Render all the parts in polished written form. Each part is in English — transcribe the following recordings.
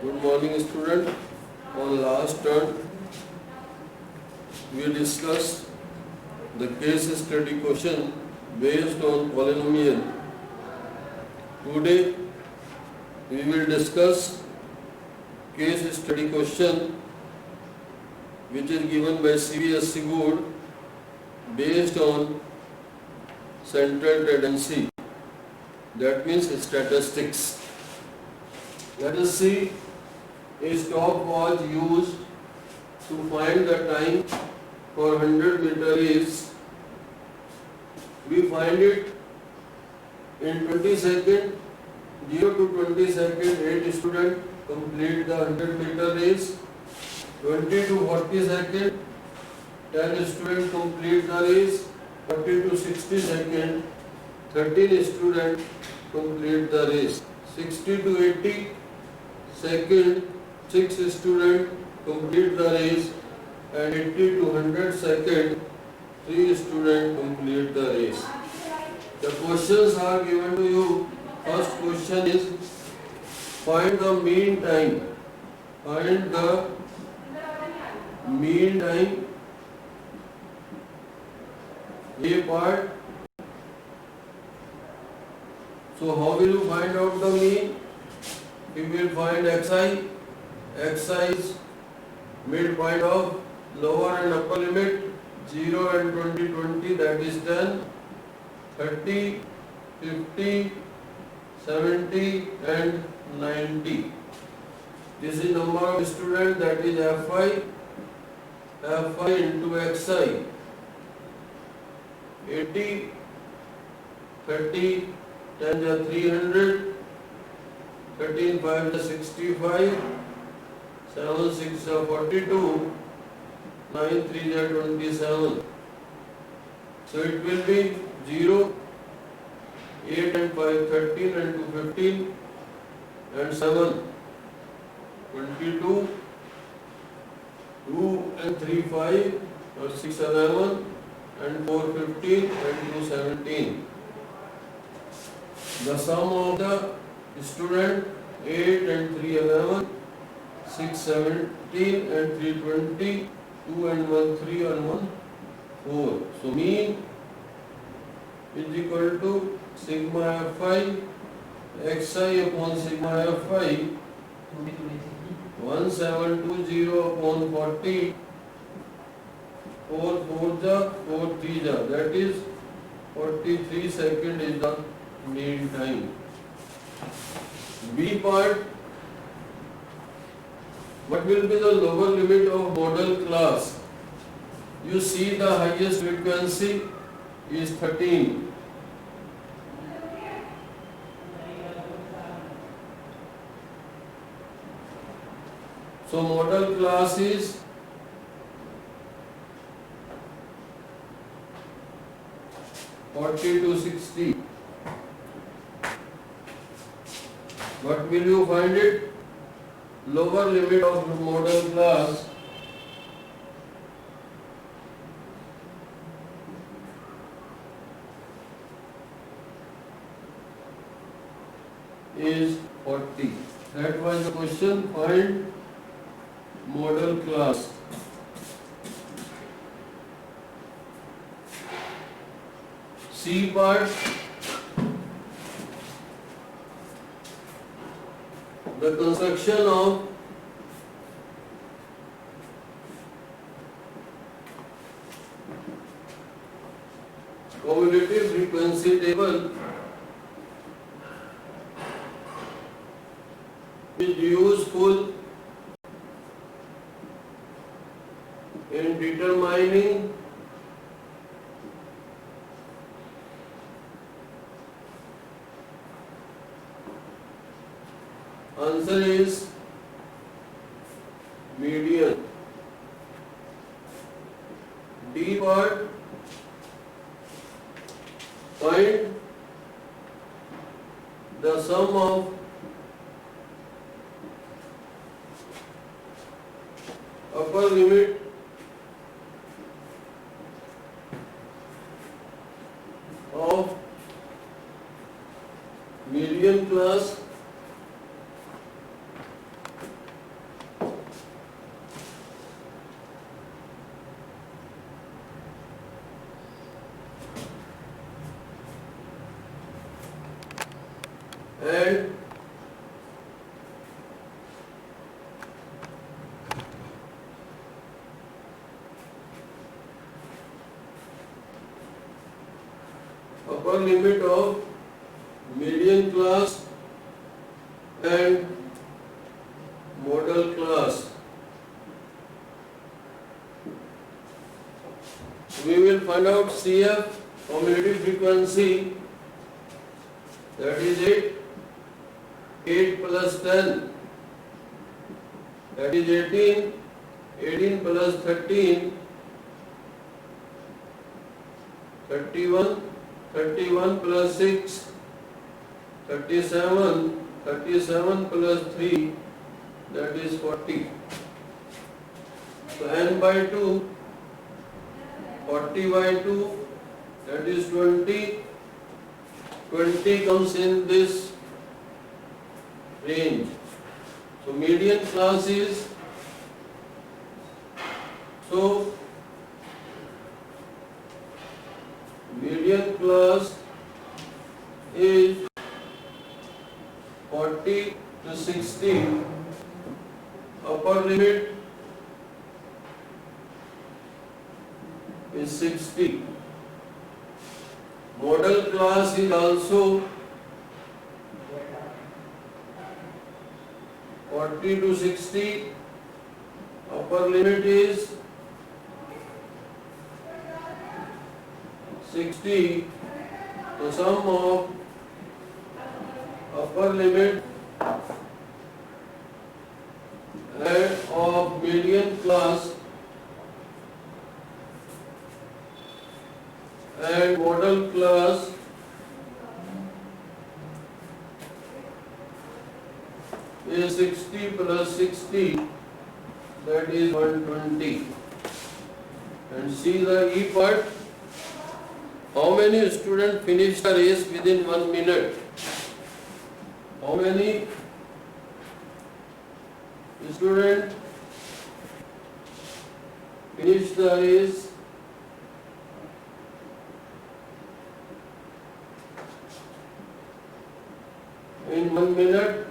Good morning, student. On last turn, we discussed the case study question based on polynomial. Today, we will discuss case study question which is given by CBSE board based on central tendency. That means statistics. Let us see. A stopwatch used to find the time for 100-meter race. We find it in 20 seconds, 0 to 20 seconds, 8 students complete the 100-meter race. 20 to 40 seconds, 10 students complete the race. 40 to 60 seconds, 13 students complete the race. 60 to 80 seconds, 6 students complete the race, and 80 to 100 seconds, 3 students complete the race. The questions are given to you. First question is find the mean time. Find the mean time. A part. So how will you find out the mean? We will find xi. Xi is midpoint of lower and upper limit 0 and 20, 20, that is 10, 30, 50, 70 and 90. This is number of students, that is Fi. Fi into xi. 80, 30, 10 is 300, 13, 5 is 65, 7, 6 is 42, 9, 3 is 27. So it will be 0, 8 and 5, 13 and 2, 15 and 7, 22, 2 and 3, 5, or 6, 11 and 4, 15 and 2, 17. The sum of the student 8 and 3, 11, 6, 17 and 3, 20, 2 and 1, 3 and 1, 4. So mean is equal to sigma Fi xi upon sigma Fi 1720 upon 40, 4 4 ja, 4 3 ja, that is 43 seconds is the mean time. B part, what will be the lower limit of model class? You see the highest frequency is 13. So model class is 40 to 60. What will you find it? Lower limit of model class is 40. That was the question. Find model class. C part, the construction of cumulative frequency table is useful in determining answer is median. D part, find the sum of upper limit of median class upper limit of median class and model class. We will find out CF, cumulative frequency, that is 8 plus 10, that is 18, 18 plus 13, 31, 31 plus 6, 37, 37 plus 3, that is 40. So n by 2, 40 by 2, that is 20. 20 comes in this range. So median class is, so median class is 40 to 60. Upper limit is 60. Model class is also 40 to 60. Upper limit is 60. The sum of upper limit and of median class and model class is 60 plus 60, that is 120. And see the E part. How many students finish the race within 1 minute? How many students finish the race in 1 minute?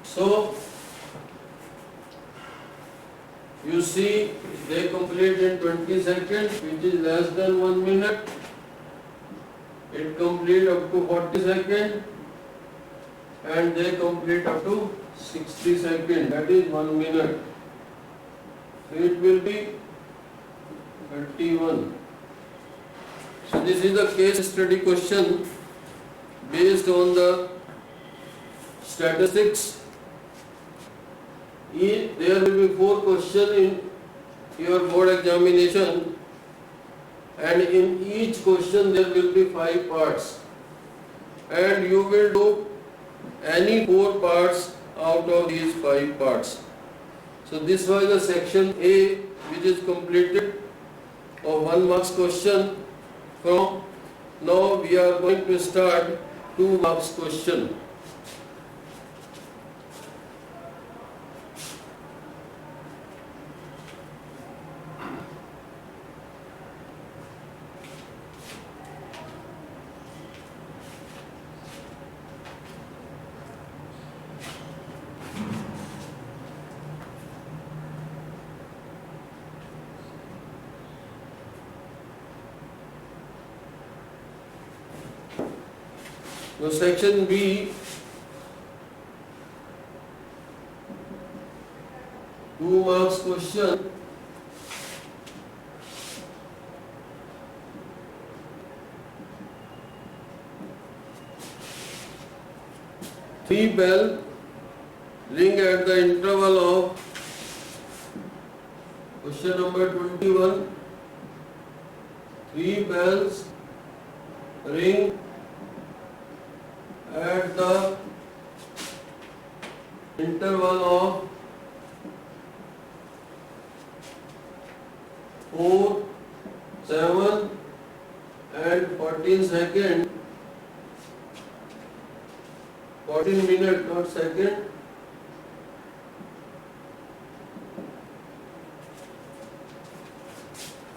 So you see they complete in 20 seconds, which is less than 1 minute. It complete up to 40 seconds and they complete up to 60 seconds, that is 1 minute. So it will be 31. So this is the case study question based on the statistics. There will be 4 questions in your board examination, and in each question there will be 5 parts, and you will do any 4 parts out of these 5 parts. So this was the section A, which is completed of 1 marks question. From now we are going to start 2 marks question. So section B, 2 marks question. Three bell ring at the interval of question number 21. 3 bells ring at the interval of 4, 7 and 14 seconds, 14 minutes, not second.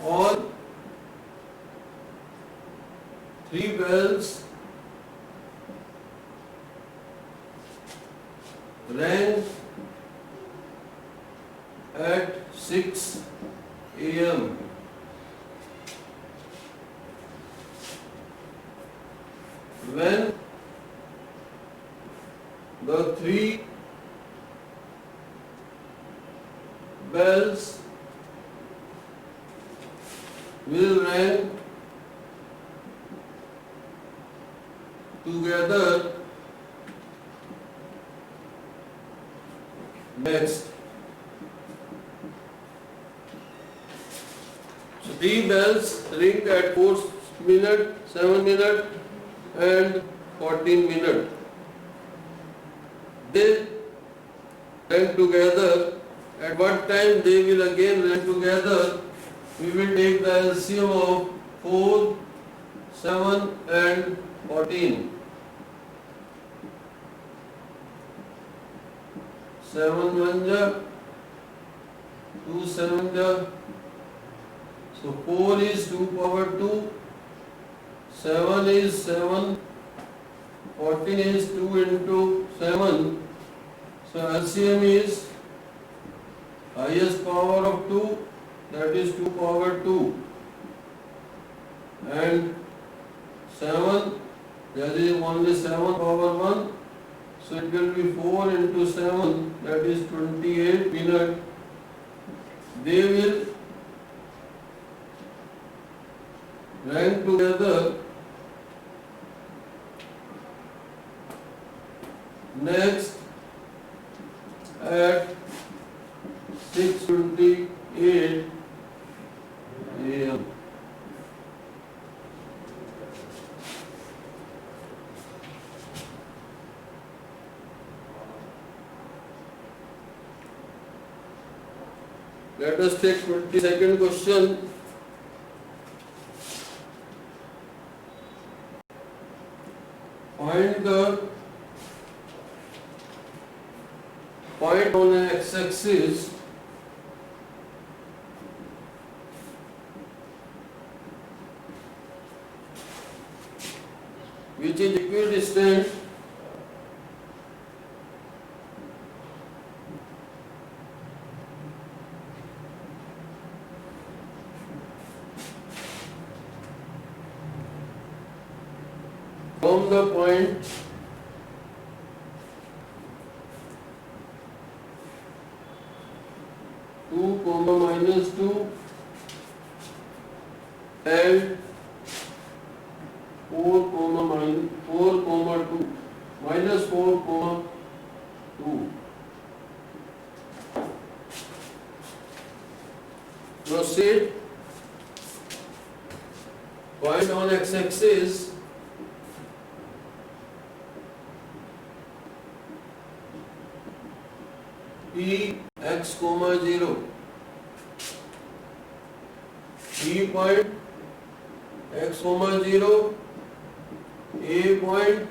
All 3 bells rang at 6 a.m. when the three bells will ring together next. So three bells ring at 4 minute, 7 minute and 14 minute. They ring together. At what time they will again ring together? We will take the LCM of 4, 7 and 14. 7 1 ja, 2 7 ja. So 4 is 2 power 2, 7 is 7, 14 is 2 into 7. So LCM is highest power of 2, that is 2 power 2, and 7, there is only 7 power 1, so it will be 4 into 7, that is 28 minute. They will rank together next at 6:28 AM. Let us take 22nd question. Find the point on an x-axis which is equidistant from the point two comma minus 2 and 4 comma 2 minus 4 comma 2. Proceed. Point on x-axis P x comma 0. P point x comma 0, A point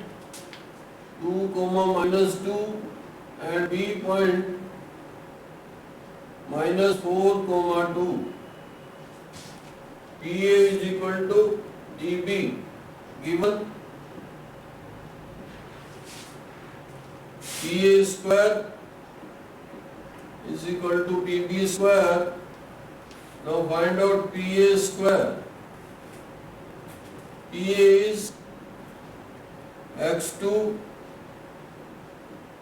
2 comma minus 2 and B point minus 4 comma 2. PA is equal to TB given PA square is equal to TB square. Now find out PA square. PA is x2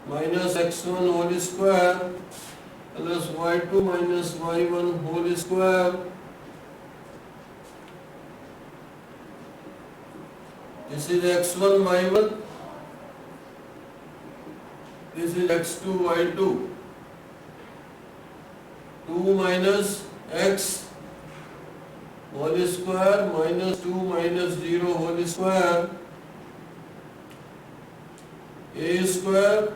minus x1 whole square plus y2 minus y1 whole square. This is x1 y1. This is x2 y2. 2 minus x whole square minus 2 minus 0 whole square. A square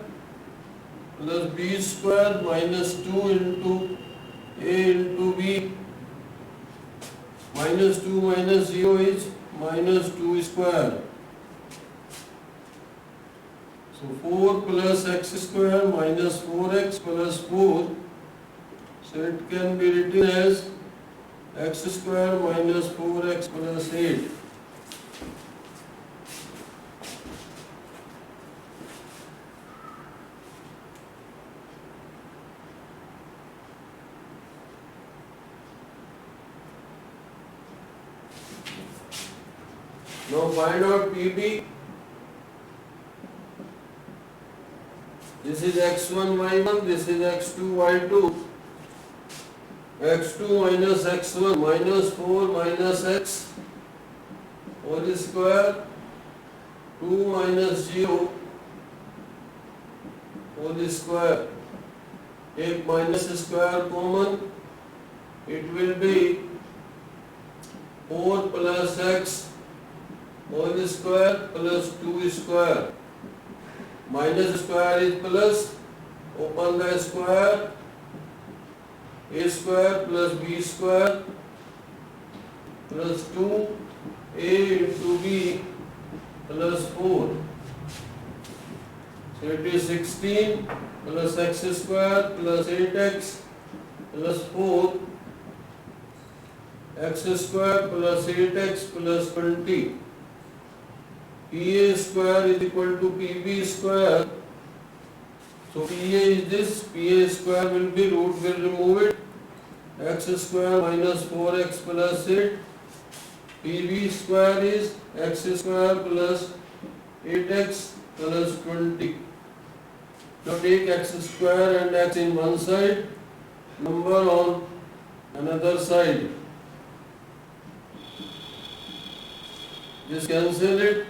plus B square minus 2 into A into B. Minus 2 minus 0 is minus 2 square. So 4 plus x square minus 4x plus 4. So it can be written as x square minus 4x plus 8. Now find out PB. This is x1, y1, this is x2, y2. x2 minus x1 minus 4 minus x whole square, 2 minus 0 whole square. Take minus square common, it will be 4 plus x whole square plus 2 square. Minus square is plus, open the square, a square plus b square plus 2a into b plus 4. So it is 16 plus x square plus 8x plus 4, x square plus 8x plus 20. PA square is equal to PB square. So PA is this, PA square will be, root will remove it, x square minus 4x plus 8. PB square is x square plus 8x plus 20. Now take x square and x in one side, number on another side. Just cancel it.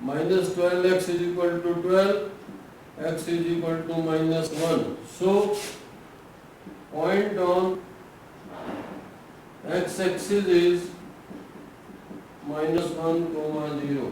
Minus 12x is equal to 12, x is equal to minus 1. So, point on x-axis is minus 1, 0.